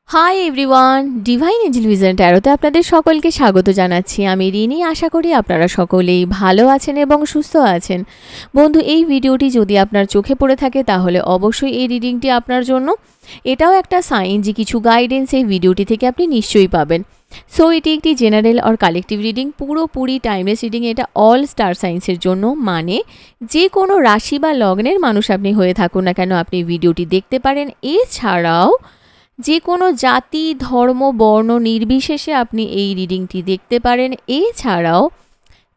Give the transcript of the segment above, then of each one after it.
High everyone, divine angel vision ট্যারোতে আপনাদের সকলকে স্বাগত জানাচ্ছি। আমি রিনি। আশা করি আপনারা সকলেই ভালো আছেন এবং সুস্থ আছেন। বন্ধু, এই ভিডিওটি যদি আপনার চোখে পড়ে থাকে তাহলে অবশ্যই এই রিডিংটি আপনার জন্য। এটাও একটা সাইন যে কিছু গাইডেন্স এই ভিডিওটি থেকে আপনি নিশ্চয়ই পাবেন। সো এটি একটি জেনারেল আর কালেকটিভ রিডিং, পুরোপুরি টাইমলেস রিডিং। এটা অল স্টার সাইন্সের জন্য, মানে যে কোনো রাশি বা লগ্নের মানুষ আপনি হয়ে থাকুন না কেন আপনি ভিডিওটি দেখতে পারেন। এছাড়াও যে কোনো জাতি, ধর্ম, বর্ণ নির্বিশেষে আপনি এই রিডিংটি দেখতে পারেন। এছাড়াও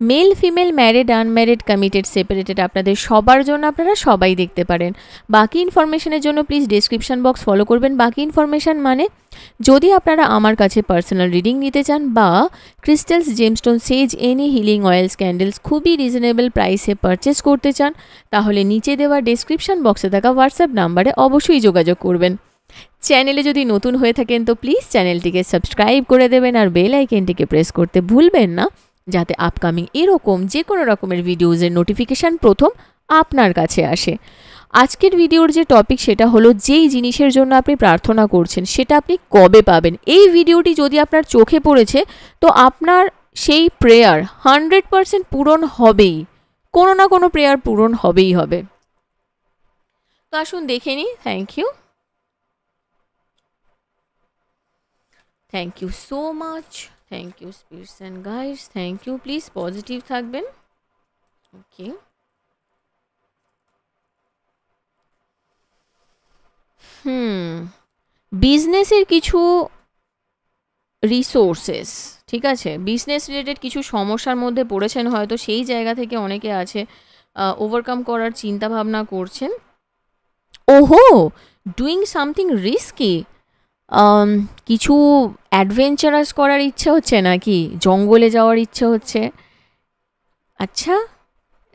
male, female, married, unmarried, committed, separated, আপনাদের সবার জন্য আপনারা সবাই দেখতে পারেন। বাকি ইনফরমেশনের জন্য প্লিজ ডেসক্রিপশন বক্স ফলো করবেন। বাকি ইনফরমেশান মানে যদি আপনারা আমার কাছে পার্সোনাল রিডিং নিতে চান বা ক্রিস্টালস, জেমস্টোন, সেজ, এনি হিলিং অয়েলস, ক্যান্ডেলস খুবই রিজনেবল প্রাইসে পারচেস করতে চান, তাহলে নিচে দেওয়া ডেসক্রিপশন বক্সে থাকা হোয়াটসঅ্যাপ নাম্বারে অবশ্যই যোগাযোগ করবেন। চ্যানেলে যদি নতুন হয়ে থাকেন তো প্লিজ চ্যানেলটিকে সাবস্ক্রাইব করে দেবেন আর বেল আইকনটিকে প্রেস করতে ভুলবেন না, যাতে আপকামিং এরকম যে কোনো রকমের ভিডিওজের নোটিফিকেশান প্রথম আপনার কাছে আসে। আজকের ভিডিওর যে টপিক সেটা হলো, যেই জিনিসের জন্য আপনি প্রার্থনা করছেন সেটা আপনি কবে পাবেন। এই ভিডিওটি যদি আপনার চোখে পড়েছে তো আপনার সেই প্রেয়ার 100% পূরণ হবেই। কোনো না কোনো প্রেয়ার পূরণ হবেই হবে। তো আসুন দেখে নিই। Thank you, thank you so much, thank you spirits and guides, thank you. Please positive থাকবেন। ওকে, বিজনেসের কিছু রিসোর্সেস, ঠিক আছে, বিজনেস রিলেটেড কিছু সমস্যার মধ্যে পড়েছেন হয়তো, সেই জায়গা থেকে অনেকে আছে ওভারকাম করার চিন্তা ভাবনা করছেন। ওহো, ডুইং সামথিং রিস্কি, কিছু অ্যাডভেঞ্চারাস করার ইচ্ছে হচ্ছে নাকি, জঙ্গলে যাওয়ার ইচ্ছে হচ্ছে। আচ্ছা,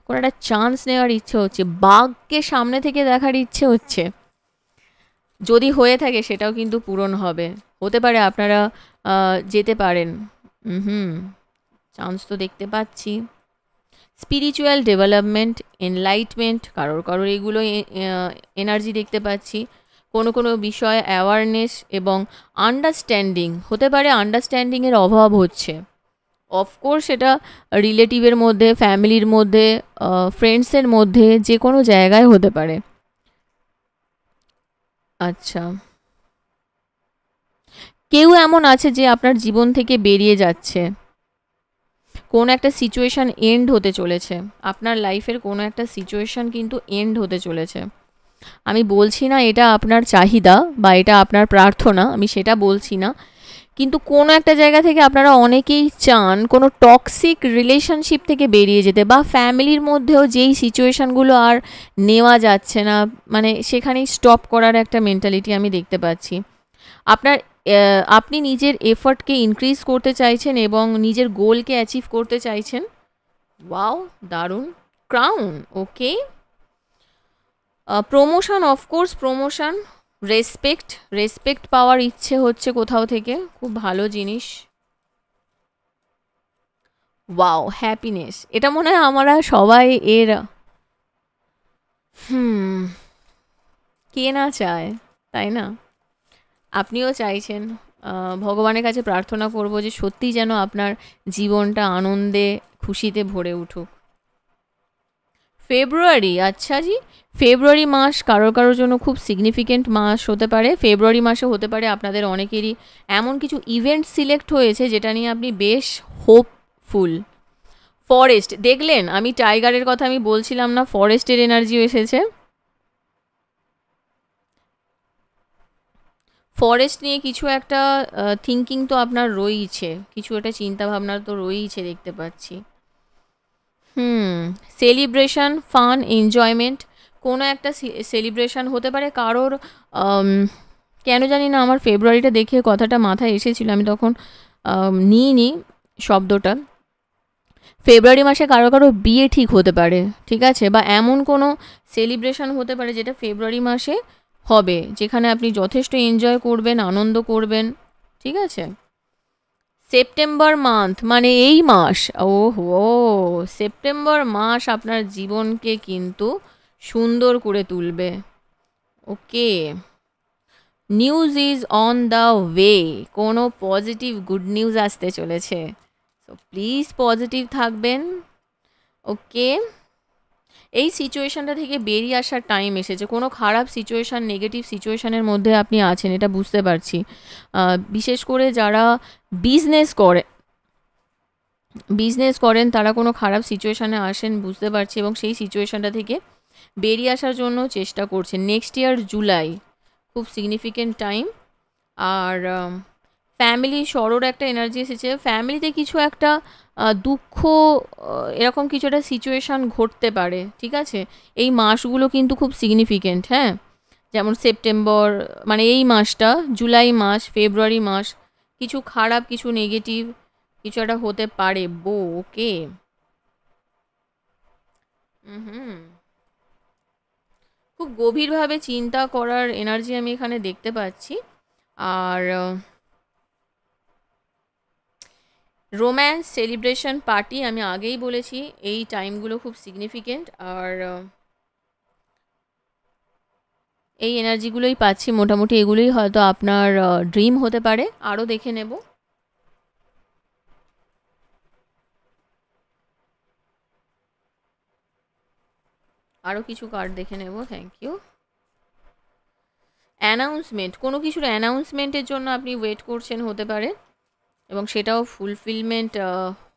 কোনো একটা চান্স নেওয়ার ইচ্ছে হচ্ছে, বাঘকে সামনে থেকে দেখার ইচ্ছে হচ্ছে। যদি হয়ে থাকে সেটাও কিন্তু পূরণ হবে। হতে পারে আপনারা যেতে পারেন। হুম, চান্স তো দেখতে পাচ্ছি। স্পিরিচুয়াল ডেভেলপমেন্ট, এনলাইটমেন্ট, কারোর এগুলো এনার্জি দেখতে পাচ্ছি। কোনো বিষয়ে অ্যাওয়ারনেস এবং আন্ডারস্ট্যান্ডিং হতে পারে। আন্ডারস্ট্যান্ডিংয়ের অভাব হচ্ছে। অফকোর্স সেটা রিলেটিভের মধ্যে, ফ্যামিলির মধ্যে, ফ্রেন্ডসের মধ্যে, যে কোনো জায়গায় হতে পারে। আচ্ছা, কেউ এমন আছে যে আপনার জীবন থেকে বেরিয়ে যাচ্ছে। কোন একটা সিচুয়েশান এন্ড হতে চলেছে, আপনার লাইফের কোনো একটা সিচুয়েশান কিন্তু এন্ড হতে চলেছে। আমি বলছি না এটা আপনার চাহিদা বা এটা আপনার প্রার্থনা, আমি সেটা বলছি না, কিন্তু কোনো একটা জায়গা থেকে আপনারা অনেকেই চান কোনো টক্সিক রিলেশনশিপ থেকে বেরিয়ে যেতে, বা ফ্যামিলির মধ্যেও যেই সিচুয়েশানগুলো আর নেওয়া যাচ্ছে না, মানে সেখানেই স্টপ করার একটা মেন্টালিটি আমি দেখতে পাচ্ছি। আপনি নিজের এফর্টকে ইনক্রিজ করতে চাইছেন এবং নিজের গোলকে অ্যাচিভ করতে চাইছেন। ওয়াও, দারুণ। Crown, okay. Promotion, of course promotion. Respect পাওয়ার ইচ্ছে হচ্ছে কোথাও থেকে, খুব ভালো জিনিস। ওয়াও, হ্যাপিনেস, এটা মনে হয় আমরা সবাই এর কে না চায়, তাই না? আপনিও চাইছেন। ভগবানের কাছে প্রার্থনা করব যে সত্যিই যেন আপনার জীবনটা আনন্দে খুশিতে ভরে উঠুক। ফেব্রুয়ারি, আচ্ছা জি, ফেব্রুয়ারি মাস কারোর জন্য খুব সিগনিফিকেন্ট মাস হতে পারে। ফেব্রুয়ারি মাসে হতে পারে আপনাদের অনেকেরই এমন কিছু ইভেন্ট সিলেক্ট হয়েছে যেটা নিয়ে আপনি বেশ হোপফুল। ফরেস্ট, দেখলেন আমি টাইগারের কথা আমি বলছিলাম না, ফরেস্টের এনার্জিও এসেছে। ফরেস্ট নিয়ে কিছু একটা থিঙ্কিং তো আপনার রয়েইছে, কিছু একটা চিন্তাভাবনা তো রয়েইছে দেখতে পাচ্ছি। সেলিব্রেশন, ফান, এনজয়মেন্ট, কোনো একটা সেলিব্রেশন হতে পারে কারোর। কেন জানি না আমার ফেব্রুয়ারিটা দেখে কথাটা মাথায় এসেছিল, আমি তখন নিইনি শব্দটা। ফেব্রুয়ারি মাসে কারো বিয়ে ঠিক হতে পারে, ঠিক আছে, বা এমন কোনো সেলিব্রেশন হতে পারে যেটা ফেব্রুয়ারি মাসে হবে, যেখানে আপনি যথেষ্ট এনজয় করবেন, আনন্দ করবেন, ঠিক আছে। সেপ্টেম্বর মান্থ, মানে এই মাস, ওহো, সেপ্টেম্বর মাস আপনার জীবনকে কিন্তু সুন্দর করে তুলবে। Okay, news is on the way, কোনো পজিটিভ গুড নিউজ আসতে চলেছে। সো প্লিজ পজিটিভ থাকবেন। ওকে, এই সিচুয়েশানটা থেকে বেরিয়ে আসার টাইম এসেছে। কোনো খারাপ সিচুয়েশান, নেগেটিভ সিচুয়েশানের মধ্যে আপনি আছেন, এটা বুঝতে পারছি। বিশেষ করে যারা বিজনেস করেন তারা কোনো খারাপ সিচুয়েশানে আসেন বুঝতে পারছি, এবং সেই সিচুয়েশানটা থেকে বেরিয়ে আসার জন্য চেষ্টা করছেন। নেক্সট ইয়ার জুলাই খুব সিগনিফিকেন্ট টাইম। আর ফ্যামিলি সরোর একটা এনার্জি এসেছে। ফ্যামিলিতে কিছু একটা দুঃখ, এরকম কিছু একটা সিচুয়েশান ঘটতে পারে, ঠিক আছে? এই মাসগুলো কিন্তু খুব সিগনিফিকেন্ট, হ্যাঁ। যেমন সেপ্টেম্বর, মানে এই মাসটা, জুলাই মাস, ফেব্রুয়ারি মাস, কিছু খারাপ, কিছু নেগেটিভ কিছু একটা হতে পারে। ওকে, খুব গভীরভাবে চিন্তা করার এনার্জি আমি এখানে দেখতে পাচ্ছি। আর রোম্যান্স, সেলিব্রেশন, পার্টি, আমি আগেই বলেছি এই টাইমগুলো খুব সিগনিফিকেন্ট। আর এই এনার্জিগুলোই পাচ্ছি মোটামুটি। এগুলোই হয়তো আপনার ড্রিম হতে পারে। আরও দেখে নেব। আরও কিছু কার্ড দেখে নেব। Thank you. অ্যানাউন্সমেন্ট, কোনো কিছুর অ্যানাউন্সমেন্টের জন্য আপনি ওয়েট করছেন হতে পারে, এবং সেটাও ফুলফিলমেন্ট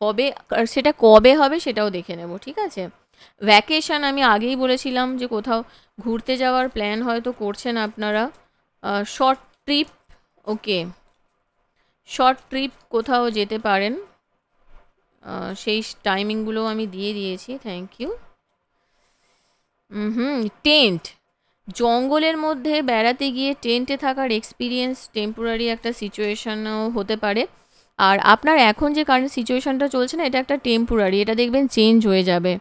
হবে। আর সেটা কবে হবে সেটাও দেখে নেব, ঠিক আছে? ভ্যাকেশন, আমি আগেই বলেছিলাম যে কোথাও ঘুরতে যাওয়ার প্ল্যান হয়তো করছেন আপনারা। শর্ট ট্রিপ, ওকে, শর্ট ট্রিপ কোথাও যেতে পারেন। সেই টাইমিংগুলো আমি দিয়ে দিয়েছি। Thank you. টেন্ট, জঙ্গলের মধ্যে বেড়াতে গিয়ে টেন্টে থাকার এক্সপিরিয়েন্স, টেম্পোরারি একটা সিচুয়েশনও হতে পারে। আর আপনার এখন যে কারেন্ট সিচুয়েশনটা চলছে না, এটা একটা টেম্পোরারি, এটা দেখবেন চেঞ্জ হয়ে যাবে।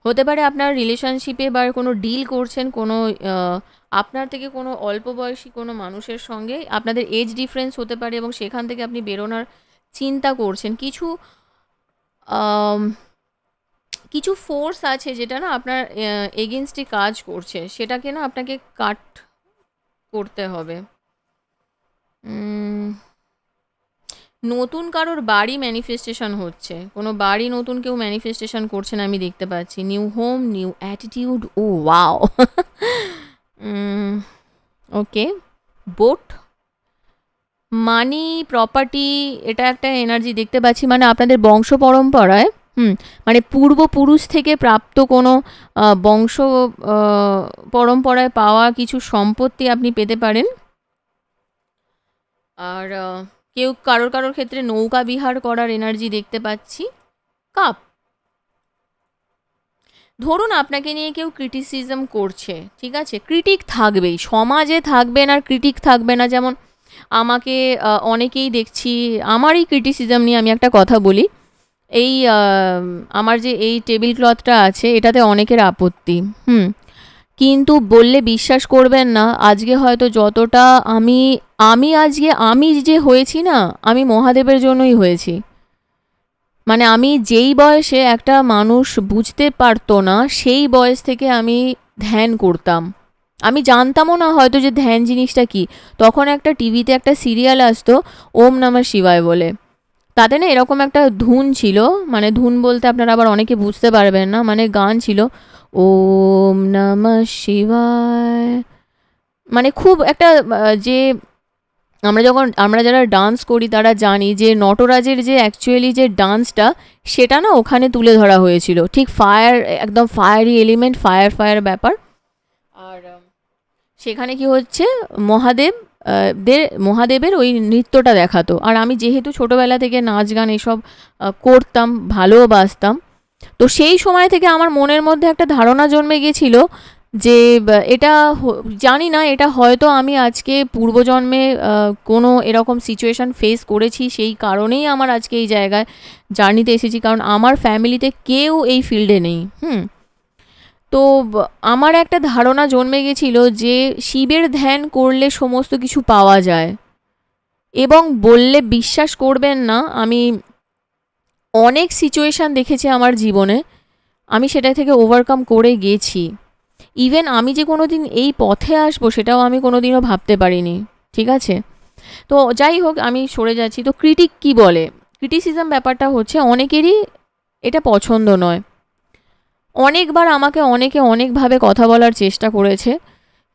হতে পারে আপনার রিলেশনশিপে বা কোনো ডিল করছেন কোনো আপনার থেকে কোনো অল্প বয়সী কোনো মানুষের সঙ্গে, আপনাদের এজ ডিফারেন্স হতে পারে, এবং সেখান থেকে আপনি বেরোনোর চিন্তা করছেন। কিছু ফোর্স আছে যেটা না আপনার এগেনস্টে কাজ করছে, সেটাকে না আপনাকে কাট করতে হবে। নতুন কারোর বাড়ি ম্যানিফেস্টেশন হচ্ছে, কোনো বাড়ি নতুন কেউ ম্যানিফেস্টেশন করছেন আমি দেখতে পাচ্ছি। নিউ হোম, নিউ অ্যাটিটিউড, ও ওয়াও। ওকে, বোট, মানি, প্রপার্টি, এটা একটা এনার্জি দেখতে পাচ্ছি। মানে আপনাদের বংশ পরম্পরায় মানে পূর্বপুরুষ থেকে প্রাপ্ত কোনো বংশ পরম্পরায় পাওয়া কিছু সম্পত্তি আপনি পেতে পারেন। আর কেউ কারোর ক্ষেত্রে নৌকা বিহার করার এনার্জি দেখতে পাচ্ছি। কাপ, ধরুন আপনাকে নিয়ে কেউ ক্রিটিসিজম করছে, ঠিক আছে? ক্রিটিক থাকবেই, সমাজে থাকবেন আর ক্রিটিক থাকবে না। যেমন আমাকে অনেকেই দেখছি, আমার এই ক্রিটিসিজম নিয়ে আমি একটা কথা বলি। এই আমার যে এই টেবিল ক্লথটা আছে, এটাতে অনেকের আপত্তি, কিন্তু বললে বিশ্বাস করবেন না, আজকে হয়তো যতটা আমি যে হয়েছি না, আমি মহাদেবের জন্যই হয়েছি। মানে আমি যেই বয়সে একটা মানুষ বুঝতে পারতো না, সেই বয়স থেকে আমি ধ্যান করতাম। আমি জানতামও না হয়তো যে ধ্যান জিনিসটা কি। তখন একটা টিভিতে একটা সিরিয়াল আসতো ওম নমঃ শিবায় বলে, তাতে না এরকম একটা ধুন ছিল, মানে ধুন বলতে আপনারা আবার অনেকে বুঝতে পারবেন না, মানে গান ছিল ওম নমঃ শিবায়। মানে খুব একটা যে আমরা যারা ডান্স করি তারা জানি যে নটরাজের যে অ্যাকচুয়ালি যে ডান্সটা, সেটা না ওখানে তুলে ধরা হয়েছিল। ঠিক ফায়ার, একদম ফায়ারি এলিমেন্ট, ফায়ার ব্যাপার। আর সেখানে কি হচ্ছে, মহাদেবের ওই নৃত্যটা দেখাতো। আর আমি যেহেতু ছোটোবেলা থেকে নাচ গান এসব করতাম, ভালোবাসতাম, তো সেই সময় থেকে আমার মনের মধ্যে একটা ধারণা জন্মে গেছিল যে এটা জানি না, এটা হয়তো আমি আজকে পূর্বজন্মে কোনো এরকম সিচুয়েশান ফেস করেছি, সেই কারণেই আমার আজকে এই জায়গায় জার্নিতে এসেছি। কারণ আমার ফ্যামিলিতে কেউ এই ফিল্ডে নেই। তো আমার একটা ধারণা জন্মে গেছিল যে শিবের ধ্যান করলে সমস্ত কিছু পাওয়া যায়, এবং বললে বিশ্বাস করবেন না, আমি অনেক সিচুয়েশান দেখেছি আমার জীবনে, আমি সেটা থেকে ওভারকাম করে গেছি। ইভেন আমি যে কোনো দিন এই পথে আসবো সেটাও আমি কোনো দিনও ভাবতে পারিনি, ঠিক আছে। তো যাই হোক, আমি সরে যাচ্ছি। তো ক্রিটিক কি বলে, ক্রিটিসিজম ব্যাপারটা হচ্ছে অনেকেরই এটা পছন্দ নয়। অনেকবার আমাকে অনেকে অনেকভাবে কথা বলার চেষ্টা করেছে,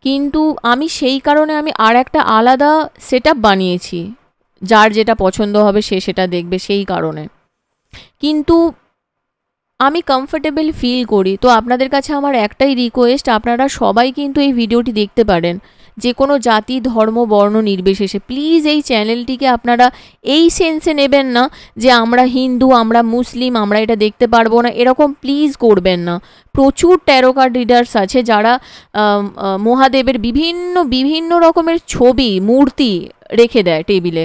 কিন্তু আমি সেই কারণে আমি আর একটা আলাদা সেট আপ বানিয়েছি, যার যেটা পছন্দ হবে সে সেটা দেখবে সেই কারণে। কিন্তু আমি কমফোর্টেবল ফিল করি। তো আপনাদের কাছে আমার একটাই রিকোয়েস্ট, আপনারা সবাই কিন্তু এই ভিডিওটি দেখতে পারেন, যে কোনো জাতি ধর্ম বর্ণ নির্বিশেষে। প্লিজ এই চ্যানেলটিকে আপনারা এই সেন্সে নেবেন না যে আমরা হিন্দু, আমরা মুসলিম, আমরা এটা দেখতে পারবো না, এরকম প্লিজ করবেন না। প্রচুর ট্যারো কার্ড রিডার্স আছে যারা মহাদেবের বিভিন্ন বিভিন্ন রকমের ছবি মূর্তি রেখে দেয় টেবিলে,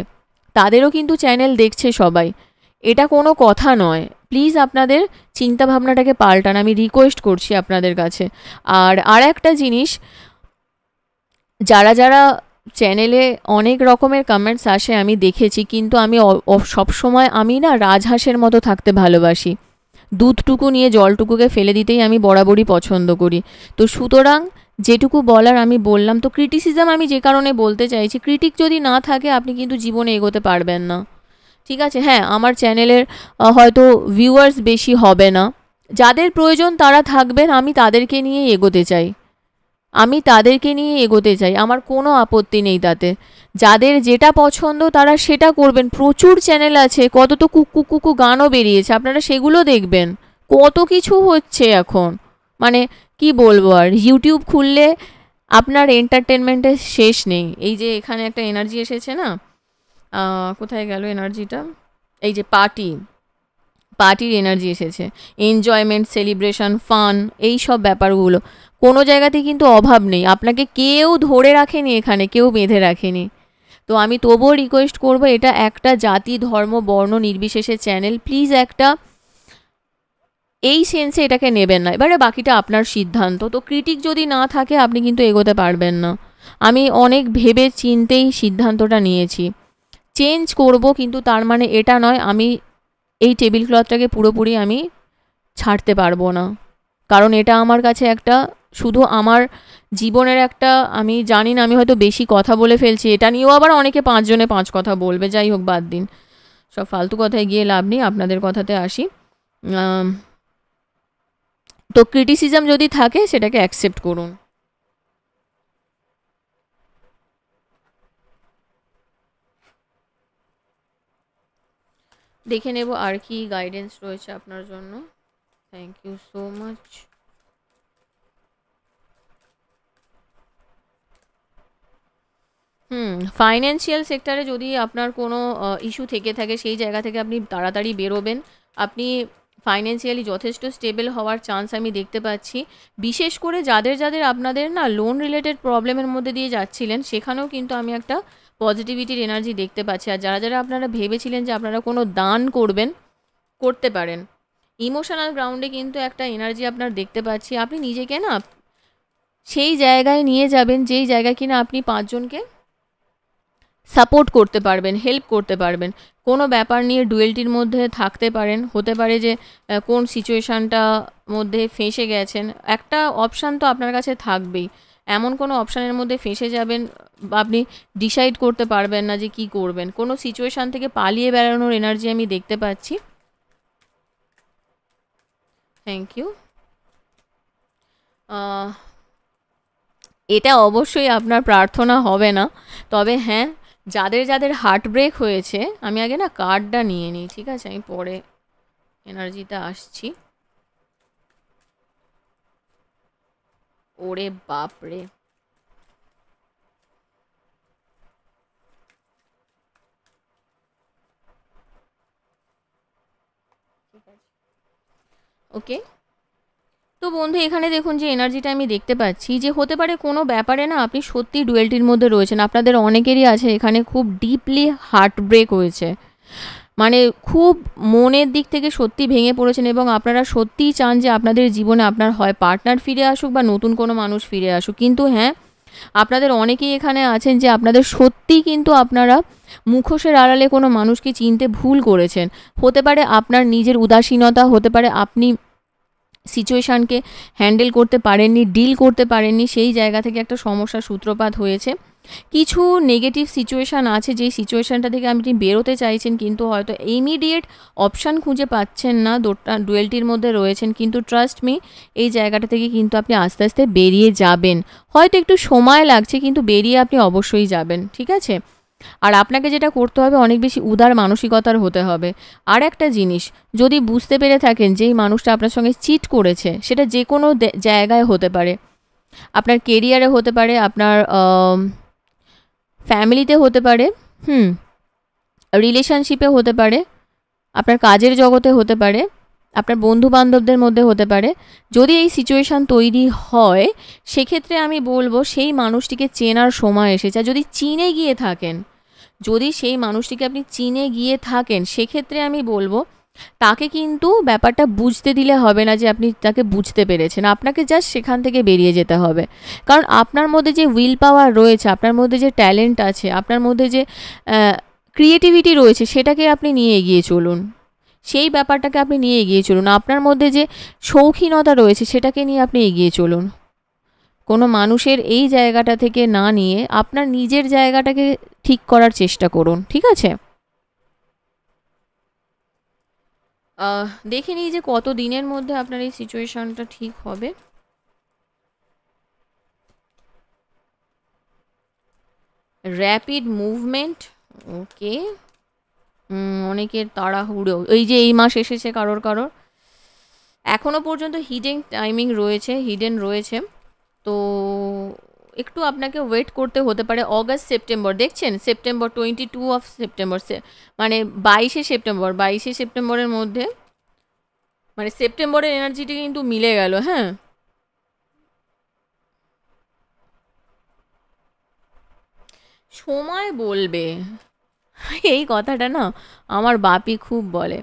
তাদেরও কিন্তু চ্যানেল দেখছে সবাই। এটা কোনো কথা নয়। প্লিজ আপনাদের চিন্তাভাবনাটাকে পাল্টান, আমি রিকোয়েস্ট করছি আপনাদের কাছে। আর একটা জিনিস, যারা যারা চ্যানেলে অনেক রকমের কমেন্টস আসে আমি দেখেছি, কিন্তু আমি সবসময় আমি না রাজহাঁসের মতো থাকতে ভালোবাসি। দুধটুকু নিয়ে জলটুকুকে ফেলে দিতেই আমি বরাবরই পছন্দ করি। তো সুতরাং যেটুকু বলার আমি বললাম। তো ক্রিটিসিজম আমি যে কারণে বলতে চাইছি, ক্রিটিক যদি না থাকে আপনি কিন্তু জীবনে এগোতে পারবেন না, ঠিক আছে। হ্যাঁ, আমার চ্যানেলের হয়তো ভিউয়ার্স বেশি হবে না, যাদের প্রয়োজন তারা থাকবেন, আমি তাদেরকে নিয়ে এগোতে চাই, আমার কোনো আপত্তি নেই তাতে। যাদের যেটা পছন্দ তারা সেটা করবেন। প্রচুর চ্যানেল আছে, কত তো কুকু কুকু গানও বেরিয়েছে, আপনারা সেগুলো দেখবেন। কত কিছু হচ্ছে এখন, মানে কি বলবো আর। ইউটিউব খুললে আপনার এন্টারটেনমেন্টের শেষ নেই। এই যে এখানে একটা এনার্জি এসেছে না, কোথায় গেল এনার্জিটা, এই যে পার্টির এনার্জি এসেছে, এনজয়মেন্ট, সেলিব্রেশন, ফান, এই সব ব্যাপারগুলো কোনো জায়গাতেই কিন্তু অভাব নেই। আপনাকে কেউ ধরে রাখেনি এখানে, কেউ বেঁধে রাখেনি। তো আমি তবুও রিকোয়েস্ট করব, এটা একটা জাতি ধর্ম বর্ণ নির্বিশেষে চ্যানেল, প্লিজ একটা এই সেন্সে এটাকে নেবেন না। এবারে বাকিটা আপনার সিদ্ধান্ত। তো ক্রিটিক যদি না থাকে আপনি কিন্তু এগোতে পারবেন না। আমি অনেক ভেবে চিন্তেই সিদ্ধান্তটা নিয়েছি, চেঞ্জ করব, কিন্তু তার মানে এটা নয় আমি এই টেবিল ক্লথটাকে পুরোপুরি আমি ছাড়তে পারবো না। কারণ এটা আমার কাছে একটা শুধু আমার জীবনের একটা, আমি জানি না আমি হয়তো বেশি কথা বলে ফেলছি, এটা নিয়েও আবার অনেকে 5 জনে 5 কথা বলবে। যাই হোক, বাদ দিন, সব ফালতু কথায় গিয়ে লাভ নেই, আপনাদের কথাতে আসি। তো ক্রিটিসিজম যদি থাকে সেটাকে অ্যাকসেপ্ট করুন। দেখে নেব আর কি গাইডেন্স রয়েছে আপনার জন্য। Thank you so much. Financial সেক্টরে যদি আপনার কোনো ইস্যু থেকে থাকে, সেই জায়গা থেকে আপনি তাড়াতাড়ি বেরোবেন। আপনি ফাইন্যান্সিয়ালি যথেষ্ট স্টেবল হওয়ার চান্স আমি দেখতে পাচ্ছি। বিশেষ করে যাদের যাদের আপনাদের না লোন রিলেটেড প্রবলেমের মধ্যে দিয়ে যাচ্ছিলেন, সেখানেও কিন্তু আমি একটা পজিটিভিটির এনার্জি দেখতে পাচ্ছি। আর যারা যারা আপনারা ভেবেছিলেন যে আপনারা কোনো দান করবেন, করতে পারেন। ইমোশনাল গ্রাউন্ডে কিন্তু একটা এনার্জি আপনার দেখতে পাচ্ছি। আপনি নিজেকে না সেই জায়গায় নিয়ে যাবেন যেই জায়গায় কিনা আপনি 5 জনকে সাপোর্ট করতে পারবেন, হেল্প করতে পারবেন। কোনো ব্যাপার নিয়ে ডুয়েলটির মধ্যে থাকতে পারেন, হতে পারে যে কোন সিচুয়েশানটা মধ্যে ফেঁসে গেছেন, একটা অপশান তো আপনার কাছে থাকবেই। এমন কোনো অপশানের মধ্যে ফেঁসে যাবেন, আপনি ডিসাইড করতে পারবেন না যে কি করবেন। কোনো সিচুয়েশান থেকে পালিয়ে বেড়ানোর এনার্জি আমি দেখতে পাচ্ছি। Thank you. এটা অবশ্যই আপনার প্রার্থনা হবে না, তবে হ্যাঁ, যাদের যাদের হার্ট ব্রেক হয়েছে, আমি আগে না কার্ডটা নিয়ে নিই, ঠিক আছে, আমি পরে এনার্জিতে আসছি। ওরে বাপ রে, ওকে। তো বন্ধু, এখানে দেখুন যে এনার্জিটা আমি দেখতে পাচ্ছি, যে হতে পারে কোনো ব্যাপারে না আপনি সত্যি ডুয়েলটির মধ্যে রয়েছেন। আপনাদের অনেকেরই আছে এখানে খুব ডিপলি হার্ট ব্রেক হয়েছে, মানে খুব মনের দিক থেকে সত্যি ভেঙে পড়েছেন, এবং আপনারা সত্যিই চান যে আপনাদের জীবনে আপনার হয় পার্টনার ফিরে আসুক বা নতুন কোনো মানুষ ফিরে আসুক। কিন্তু হ্যাঁ, আপনাদের অনেকেই এখানে আছেন যে আপনাদের সত্যি কিন্তু আপনারা মুখোশের আড়ালে কোনো মানুষকে চিনতে ভুল করেছেন। হতে পারে আপনার নিজের উদাসীনতা, হতে পারে আপনি সিচুয়েশানকে হ্যান্ডেল করতে পারেননি, ডিল করতে পারেননি, সেই জায়গা থেকে একটা সমস্যার সূত্রপাত হয়েছে। কিছু নেগেটিভ সিচুয়েশান আছে, যেই সিচুয়েশানটা থেকে আপনি বেরোতে চাইছেন, কিন্তু হয়তো ইমিডিয়েট অপশান খুঁজে পাচ্ছেন না, ডুয়েলটির মধ্যে রয়েছেন, কিন্তু ট্রাস্ট মি, এই জায়গাটা থেকে কিন্তু আপনি আস্তে আস্তে বেরিয়ে যাবেন। হয়তো একটু সময় লাগছে, কিন্তু বেরিয়ে আপনি অবশ্যই যাবেন, ঠিক আছে? আর আপনাকে যেটা করতে হবে, অনেক বেশি উদার মানসিকতার হতে হবে। আর একটা জিনিস, যদি বুঝতে পেরে থাকেন যেই মানুষটা আপনার সঙ্গে চিট করেছে, সেটা যে কোনো জায়গায় হতে পারে, আপনার কেরিয়ারে হতে পারে, আপনার ফ্যামিলিতে হতে পারে, রিলেশনশিপে হতে পারে, আপনার কাজের জগতে হতে পারে, আপনার বন্ধু বান্ধবদের মধ্যে হতে পারে। যদি এই সিচুয়েশান তৈরি হয়, সেক্ষেত্রে আমি বলবো সেই মানুষটিকে চেনার সময় এসেছে। যদি চিনে গিয়ে থাকেন, যদি সেই মানুষটিকে আপনি চিনে গিয়ে থাকেন, সেক্ষেত্রে আমি বলবো তাকে কিন্তু ব্যাপারটা বুঝতে দিলে হবে না যে আপনি তাকে বুঝতে পেরেছেন। আপনাকে জাস্ট সেখান থেকে বেরিয়ে যেতে হবে। কারণ আপনার মধ্যে যে উইল পাওয়ার রয়েছে, আপনার মধ্যে যে ট্যালেন্ট আছে, আপনার মধ্যে যে ক্রিয়েটিভিটি রয়েছে, সেটাকে আপনি নিয়ে এগিয়ে চলুন। সেই ব্যাপারটাকে আপনি নিয়ে এগিয়ে চলুন। আপনার মধ্যে যে শৌখিনতা রয়েছে, সেটাকে নিয়ে আপনি এগিয়ে চলুন। কোনো মানুষের এই জায়গাটা থেকে না নিয়ে আপনার নিজের জায়গাটাকে ঠিক করার চেষ্টা করুন, ঠিক আছে? দেখে নিই যে কত দিনের মধ্যে আপনার এই সিচুয়েশনটা ঠিক হবে। র্যাপিড মুভমেন্ট, ওকে। অনেকের তাড়াহুড়ো, এই যে এই মাস এসেছে কারোর এখনও পর্যন্ত হিডেন রয়েছে, তো একটু আপনাকে ওয়েট করতে হতে পারে। অগাস্ট সেপ্টেম্বর, দেখছেন, সেপ্টেম্বর 22 অফ সেপ্টেম্বর, মানে 22শে সেপ্টেম্বরের মধ্যে, মানে সেপ্টেম্বরের এনার্জিটি কিন্তু মিলে গেল। হ্যাঁ, সময় বলবে, এই কথাটা না আমার বাপি খুব বলে।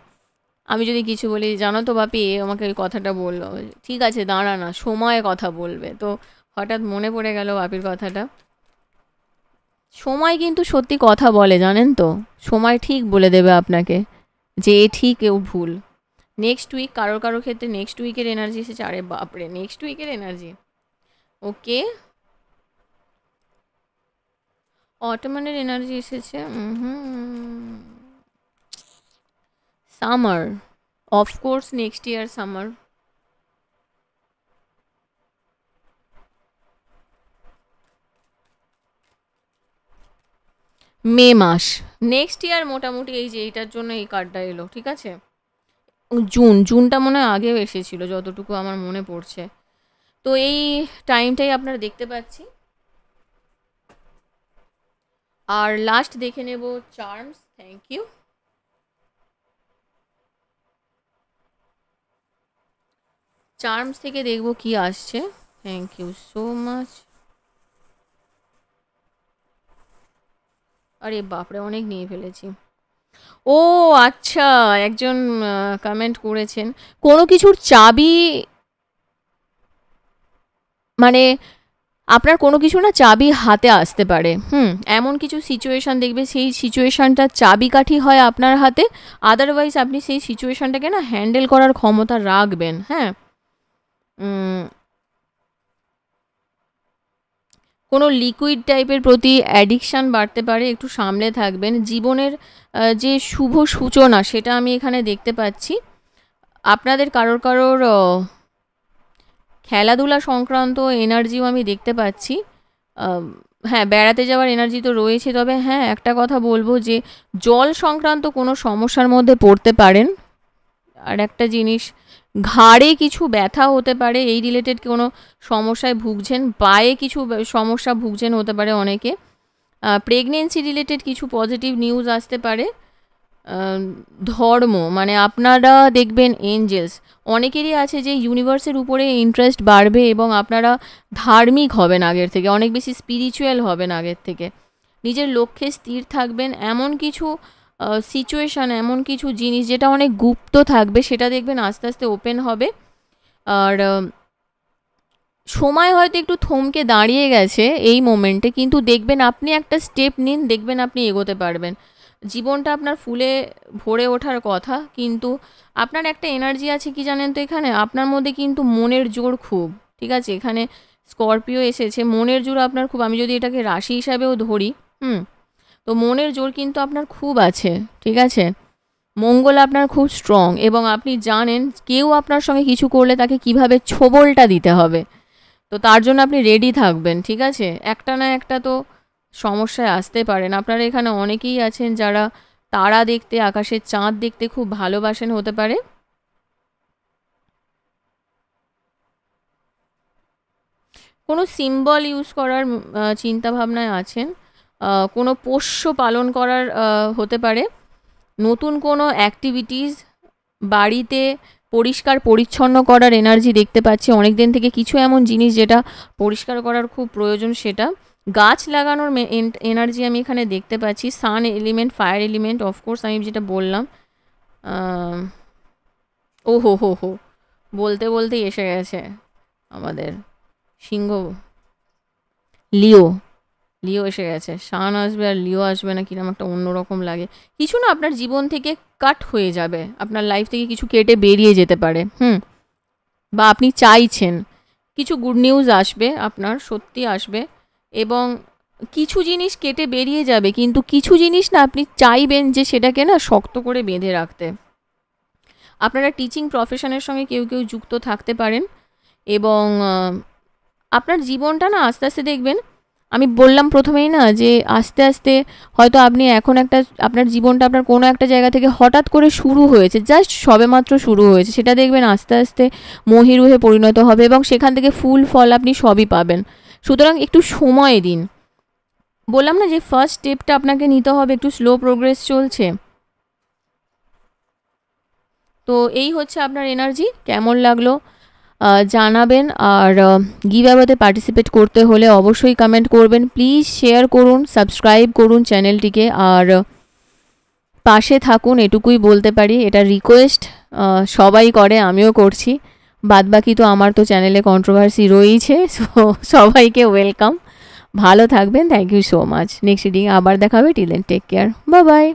আমি যদি কিছু বলি, জানো তো বাপি, আমাকে ওই কথাটা বললো, ঠিক আছে দাঁড়া না, সময় কথা বলবে। তো হঠাৎ মনে পড়ে গেল বাপির কথাটা। সময় কিন্তু সত্যি কথা বলে, জানেন তো, সময় ঠিক বলে দেবে আপনাকে যে এ ঠিক এও ভুল। নেক্সট উইক, কারোর ক্ষেত্রে নেক্সট উইকের এনার্জি এসেছে। আরে বাপরে, নেক্সট উইকের এনার্জি, ওকে। অটোম্যানের এনার্জি এসেছে, summer, of course next year summer. May মাস, নেক্সট ইয়ার মোটামুটি, এই যে এইটার জন্য এই কার্ডটা এলো, ঠিক আছে। জুনটা মনে হয় আগেও এসেছিল, যতটুকু আমার মনে পড়ছে। তো এই টাইমটাই আপনারা দেখতে পাচ্ছি। আর লাস্ট দেখে নেব চার্মস, থ্যাংক ইউ। চার্মস থেকে দেখব কি আসছে, থ্যাংক ইউ সো মাচ। আরে বাপরে, অনেক নিয়ে ফেলেছি। ও আচ্ছা, একজন কমেন্ট করেছেন কোনো কিছুর চাবি, মানে আপনার কোনো কিছু না চাবি হাতে আসতে পারে, এমন কিছু সিচুয়েশান দেখবে, সেই সিচুয়েশানটা চাবিকাঠি হয় আপনার হাতে। আদারওয়াইজ আপনি সেই সিচুয়েশানটাকে না হ্যান্ডেল করার ক্ষমতা রাখবেন। হ্যাঁ, কোনো লিকুইড টাইপের প্রতি অ্যাডিকশান বাড়তে পারে, একটু সামলে থাকবেন। জীবনের যে শুভ সূচনা, সেটা আমি এখানে দেখতে পাচ্ছি। আপনাদের কারোর খেলাধুলা সংক্রান্ত এনার্জিও আমি দেখতে পাচ্ছি। হ্যাঁ, বেড়াতে যাওয়ার এনার্জি তো রয়েছে, তবে হ্যাঁ একটা কথা বলবো যে জল সংক্রান্ত কোনো সমস্যার মধ্যে পড়তে পারেন। আর একটা জিনিস, ঘাড়ে কিছু ব্যথা হতে পারে, এই রিলেটেড কোনো সমস্যায় ভুগছেন। পায়ে কিছু সমস্যা ভুগছেন হতে পারে অনেকে। প্রেগনেন্সি রিলেটেড কিছু পজিটিভ নিউজ আসতে পারে। ধর্ম, মানে আপনারা দেখবেন এঞ্জেলস, অনেকেরই আছে যে ইউনিভার্সের উপরে ইন্টারেস্ট বাড়বে এবং আপনারা ধার্মিক হবেন আগের থেকে, অনেক বেশি স্পিরিচুয়াল হবেন আগের থেকে, নিজের লক্ষ্যে স্থির থাকবেন। এমন কিছু সিচুয়েশান, এমন কিছু জিনিস যেটা অনেক গুপ্ত থাকবে, সেটা দেখবেন আস্তে আস্তে ওপেন হবে। আর সময় হয়তো একটু থমকে দাঁড়িয়ে গেছে এই মোমেন্টে, কিন্তু দেখবেন আপনি একটা স্টেপ নিন, দেখবেন আপনি এগোতে পারবেন। জীবনটা আপনার ফুলে ভরে ওঠার কথা, কিন্তু আপনার একটা এনার্জি আছে কি জানেন তো, এখানে আপনার মধ্যে কিন্তু মনের জোর খুব, ঠিক আছে? এখানে স্করপিও এসেছে, মনের জোর আপনার খুব, আমি যদি এটাকে রাশি হিসাবেও ধরি, তো মনের জোর কিন্তু আপনার খুব আছে, ঠিক আছে? মঙ্গল আপনার খুব স্ট্রং, এবং আপনি জানেন কেউ আপনার সঙ্গে কিছু করলে তাকে কিভাবে ছোবলটা দিতে হবে, তো তার জন্য আপনি রেডি থাকবেন, ঠিক আছে? একটা না একটা তো সমস্যায় আসতে পারেন। আপনারা এখানে অনেকেই আছেন যারা তারা দেখতে, আকাশের চাঁদ দেখতে খুব ভালোবাসেন, হতে পারে। কোনো সিম্বল ইউজ করার চিন্তা ভাবনায় আছেন, কোনো পোষ্য পালন করার হতে পারে, নতুন কোনো অ্যাক্টিভিটিস, বাড়িতে পরিষ্কার পরিচ্ছন্ন করার এনার্জি দেখতে পাচ্ছি অনেক দিন থেকে, কিছু এমন জিনিস যেটা পরিষ্কার করার খুব প্রয়োজন সেটা, গাছ লাগানোর এনার্জি আমি এখানে দেখতে পাচ্ছি, সান এলিমেন্ট, ফায়ার এলিমেন্ট, অফকোর্স আমি যেটা বললাম। ও হো হো হো, বলতে বলতেই এসে গেছে আমাদের সিংহ, লিও, লিও এসে গেছে। শান আসবে আর লিও আসবে না, কিরকম একটা অন্যরকম লাগে। কিছু না আপনার জীবন থেকে কাট হয়ে যাবে, আপনার লাইফ থেকে কিছু কেটে বেরিয়ে যেতে পারে, বা আপনি চাইছেন কিছু গুড নিউজ আসবে, আপনার সত্যি আসবে, এবং কিছু জিনিস কেটে বেরিয়ে যাবে, কিন্তু কিছু জিনিস না আপনি চাইবেন যে সেটাকে না শক্ত করে বেঁধে রাখতে। আপনারা টিচিং প্রফেশনের সঙ্গে কেউ কেউ যুক্ত থাকতে পারেন, এবং আপনার জীবনটা না আস্তে আস্তে দেখবেন, আমি বললাম প্রথমেই না যে আস্তে আস্তে হয়তো আপনি এখন একটা, আপনার জীবনটা আপনার কোনো একটা জায়গা থেকে হঠাৎ করে শুরু হয়েছে, জাস্ট সবেমাত্র শুরু হয়েছে, সেটা দেখবেন আস্তে আস্তে মহিরুহে পরিণত হবে, এবং সেখান থেকে ফুল ফল আপনি সবই পাবেন। সুতরাং একটু সময় দিন। বললাম না যে ফার্স্ট স্টেপটা আপনাকে নিতে হবে, একটু স্লো প্রোগ্রেস চলছে। তো এই হচ্ছে আপনার এনার্জি। কেমন লাগলো জানাবেন, আর গিভঅ্যাওয়েতে পার্টিসিপেট করতে হলে অবশ্যই কমেন্ট করবেন, প্লিজ শেয়ার করুন, সাবস্ক্রাইব করুন চ্যানেলটিকে, আর পাশে থাকুন, এটুকুই বলতে পারি। এটা রিকোয়েস্ট সবাই করে, আমিও করছি, বাদবাকি তো আমার তো চ্যানেলে কন্ট্রোভার্সি রয়েছে, সো সবাইকে ওয়েলকাম। ভালো থাকবেন, thank you so much. Next reading আবার দেখা হবে, till then take care, bye by.